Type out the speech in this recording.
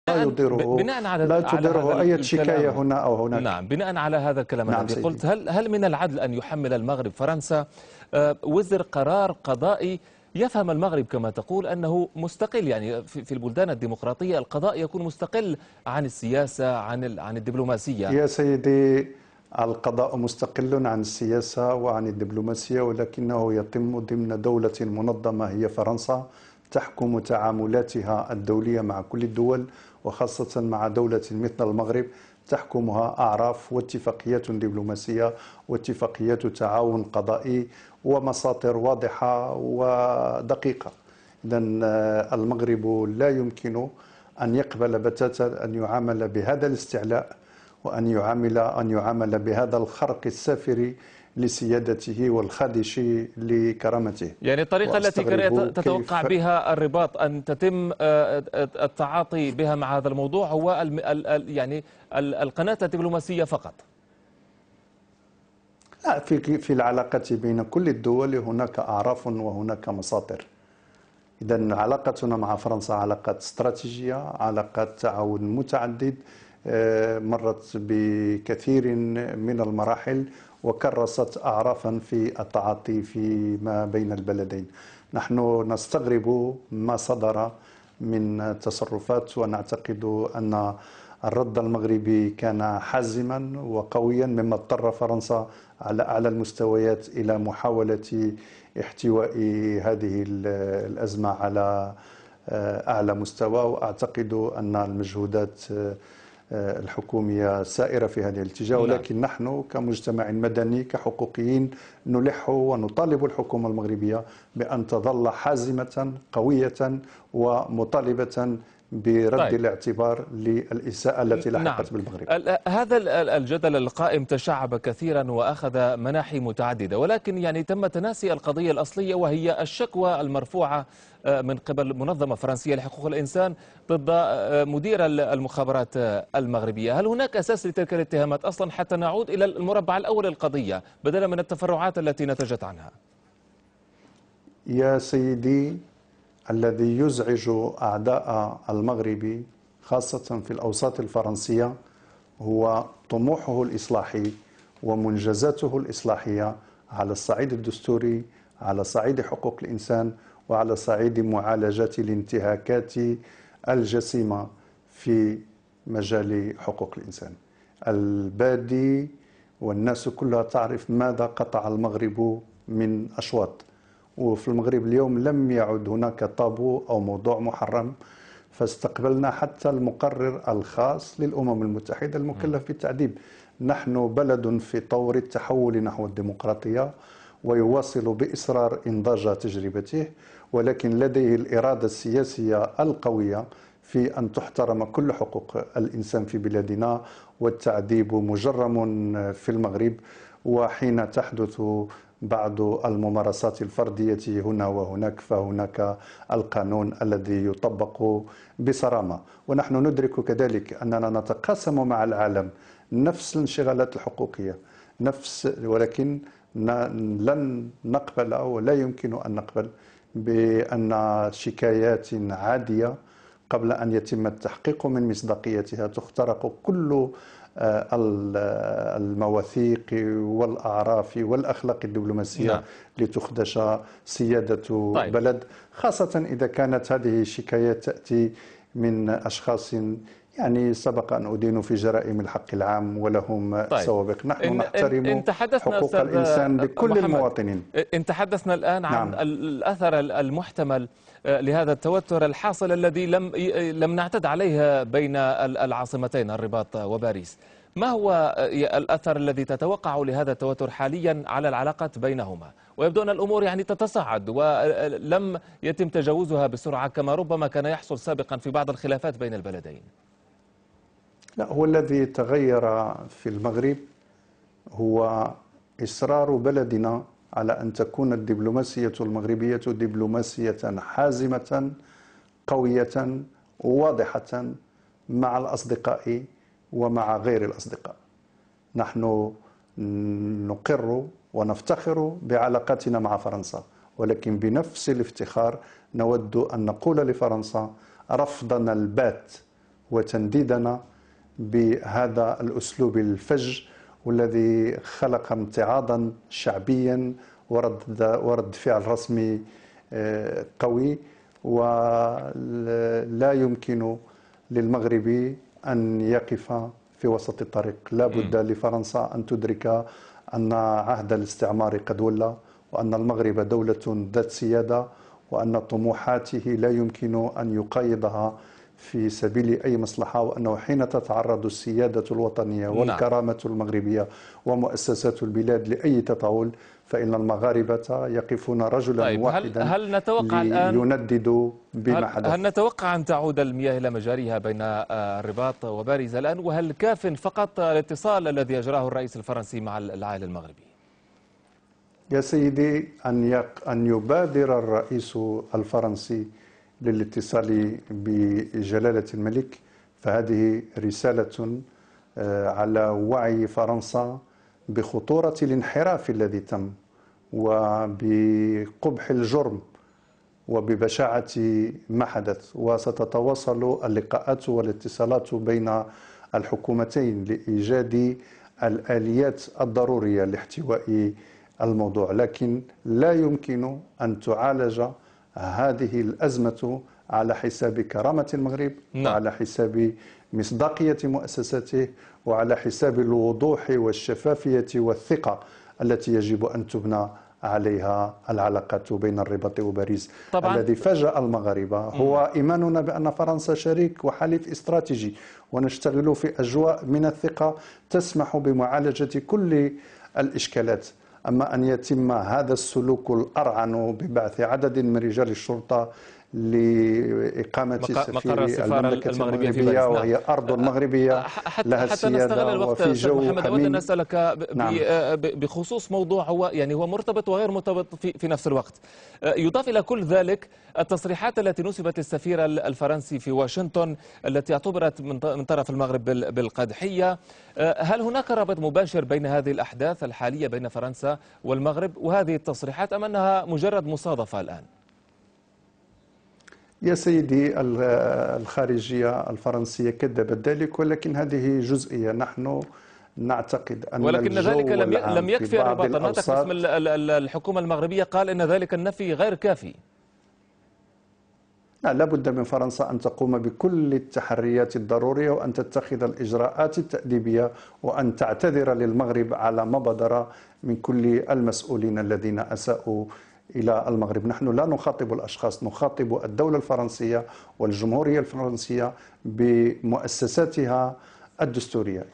لا يضيره، بناء لا على هذا تضره أي شكاية الكلام. هنا أو هناك. نعم، بناء على هذا الكلام نعم الذي سيدي. قلت، هل من العدل أن يحمل المغرب فرنسا وزر قرار قضائي يفهم المغرب كما تقول أنه مستقل؟ يعني في البلدان الديمقراطية القضاء يكون مستقل عن السياسة، عن الدبلوماسية. يا سيدي، القضاء مستقل عن السياسة وعن الدبلوماسية، ولكنه يتم ضمن دولة منظمة هي فرنسا، تحكم تعاملاتها الدولية مع كل الدول، وخاصة مع دولة مثل المغرب تحكمها أعراف واتفاقيات دبلوماسية واتفاقيات تعاون قضائي ومساطر واضحة ودقيقة. إذن المغرب لا يمكن أن يقبل بتاتا أن يعامل بهذا الاستعلاء، وأن يعامل بهذا الخرق السافر لسيادته والخادش لكرامته. يعني الطريقة التي وأستغرب تتوقع كيف بها الرباط أن تتم التعاطي بها مع هذا الموضوع هو يعني القناة الدبلوماسية فقط. في العلاقة بين كل الدول هناك أعراف وهناك مساطر. إذا علاقتنا مع فرنسا علاقات استراتيجية، علاقات تعاون متعدد، مرت بكثير من المراحل وكرست أعرافا في التعاطي فيما بين البلدين. نحن نستغرب ما صدر من تصرفات، ونعتقد أن الرد المغربي كان حازما وقويا، مما اضطر فرنسا على أعلى المستويات إلى محاولة احتواء هذه الأزمة على أعلى مستوى. وأعتقد أن المجهودات الحكومية سائرة في هذا الاتجاه، ولكن نحن كمجتمع مدني كحقوقيين نلح ونطالب الحكومة المغربية بأن تظل حازمة قوية ومطالبة برد طيب. الاعتبار للإساءة التي نعم، لحقت بالمغرب. هذا الجدل القائم تشعب كثيرا وأخذ مناحي متعددة، ولكن يعني تم تناسي القضية الأصلية، وهي الشكوى المرفوعة من قبل منظمة فرنسية لحقوق الإنسان ضد مدير المخابرات المغربية. هل هناك أساس لتلك الاتهامات أصلا حتى نعود إلى المربع الأول القضية بدلا من التفرعات التي نتجت عنها؟ يا سيدي، الذي يزعج أعداء المغرب خاصة في الأوساط الفرنسية هو طموحه الإصلاحي ومنجزاته الإصلاحية على الصعيد الدستوري، على صعيد حقوق الإنسان، وعلى صعيد معالجة الانتهاكات الجسيمة في مجال حقوق الإنسان. البادي والناس كلها تعرف ماذا قطع المغرب من أشواط، وفي المغرب اليوم لم يعد هناك طابو أو موضوع محرم، فاستقبلنا حتى المقرر الخاص للأمم المتحدة المكلف بالتعذيب. نحن بلد في طور التحول نحو الديمقراطية، ويواصل بإصرار إنضاج تجربته، ولكن لديه الإرادة السياسية القوية في أن تحترم كل حقوق الإنسان في بلادنا، والتعذيب مجرم في المغرب. وحين تحدث بعض الممارسات الفردية هنا وهناك فهناك القانون الذي يطبق بصرامة. ونحن ندرك كذلك أننا نتقاسم مع العالم نفس الانشغالات الحقوقية، ولكن لن نقبل ولا يمكن أن نقبل بأن شكايات عادية قبل أن يتم التحقيق من مصداقيتها تخترق كل المواثيق والأعراف والأخلاق الدبلوماسية. نعم. لتخدش سيادة طيب. بلد، خاصة إذا كانت هذه الشكايات تأتي من أشخاص يعني سبق أن أدينوا في جرائم الحق العام ولهم طيب. سوابق. نحن إن نحترم تحدثنا حقوق أستاذ الإنسان لكل محمد، المواطنين. إن تحدثنا الآن عن نعم. الأثر المحتمل لهذا التوتر الحاصل الذي لم نعتد عليه بين العاصمتين الرباط وباريس، ما هو الأثر الذي تتوقع لهذا التوتر حاليا على العلاقات بينهما؟ ويبدو أن الأمور يعني تتصاعد ولم يتم تجاوزها بسرعة كما ربما كان يحصل سابقا في بعض الخلافات بين البلدين. لا، هو الذي تغير في المغرب هو إصرار بلدنا على أن تكون الدبلوماسية المغربية دبلوماسية حازمة قوية واضحة مع الأصدقاء ومع غير الأصدقاء. نحن نقر ونفتخر بعلاقاتنا مع فرنسا، ولكن بنفس الافتخار نود أن نقول لفرنسا رفضنا البات وتنديدنا بهذا الأسلوب الفج والذي خلق امتعاضا شعبيا ورد فعل رسمي قوي. ولا يمكن للمغرب أن يقف في وسط الطريق. لا بد لفرنسا أن تدرك أن عهد الاستعمار قد ولى، وأن المغرب دولة ذات سيادة، وأن طموحاته لا يمكن أن يقايضها في سبيل أي مصلحة، وأنه حين تتعرض السيادة الوطنية والكرامة المغربية ومؤسسات البلاد لأي تطاول، فإن المغاربة يقفون رجلا واحدا هل نتوقع الآن لينددوا بما حدث. هل نتوقع أن تعود المياه إلى مجاريها بين الرباط وباريس الآن؟ وهل كاف فقط الاتصال الذي أجراه الرئيس الفرنسي مع العائل المغربي؟ يا سيدي، أن يبادر الرئيس الفرنسي للاتصال بجلالة الملك فهذه رسالة على وعي فرنسا بخطورة الانحراف الذي تم وبقبح الجرم وببشاعة ما حدث. وستتواصل اللقاءات والاتصالات بين الحكومتين لإيجاد الآليات الضرورية لاحتواء الموضوع، لكن لا يمكن أن تعالج هذه الأزمة على حساب كرامة المغرب وعلى حساب مصداقية مؤسساته وعلى حساب الوضوح والشفافية والثقة التي يجب أن تبنى عليها العلاقات بين الرباط وباريس. الذي فاجأ المغاربة هو إيماننا بأن فرنسا شريك وحليف استراتيجي، ونشتغل في أجواء من الثقة تسمح بمعالجة كل الإشكالات. أما أن يتم هذا السلوك الأرعن ببعث عدد من رجال الشرطة لإقامة سفير المملكة المغربية وهي أرض مغربية لها السيادة وفي جو حميم. محمد، أود أن أسألك بخصوص موضوع هو مرتبط وغير مرتبط في نفس الوقت. يضاف إلى كل ذلك التصريحات التي نسبت للسفير الفرنسي في واشنطن التي اعتبرت من طرف المغرب بالقدحية. هل هناك رابط مباشر بين هذه الأحداث الحالية بين فرنسا والمغرب وهذه التصريحات، أم أنها مجرد مصادفة الآن؟ يا سيدي، الخارجية الفرنسية كذبت ذلك، ولكن هذه جزئية. نحن نعتقد أن ولكن ذلك لم يكفي الرباط. الناطق باسم الحكومة المغربية قال أن ذلك النفي غير كافي. لا بد من فرنسا أن تقوم بكل التحريات الضرورية وأن تتخذ الإجراءات التأديبية وأن تعتذر للمغرب على ما بدر من كل المسؤولين الذين أساءوا إلى المغرب. نحن لا نخاطب الأشخاص، نخاطب الدولة الفرنسية والجمهورية الفرنسية بمؤسساتها الدستورية.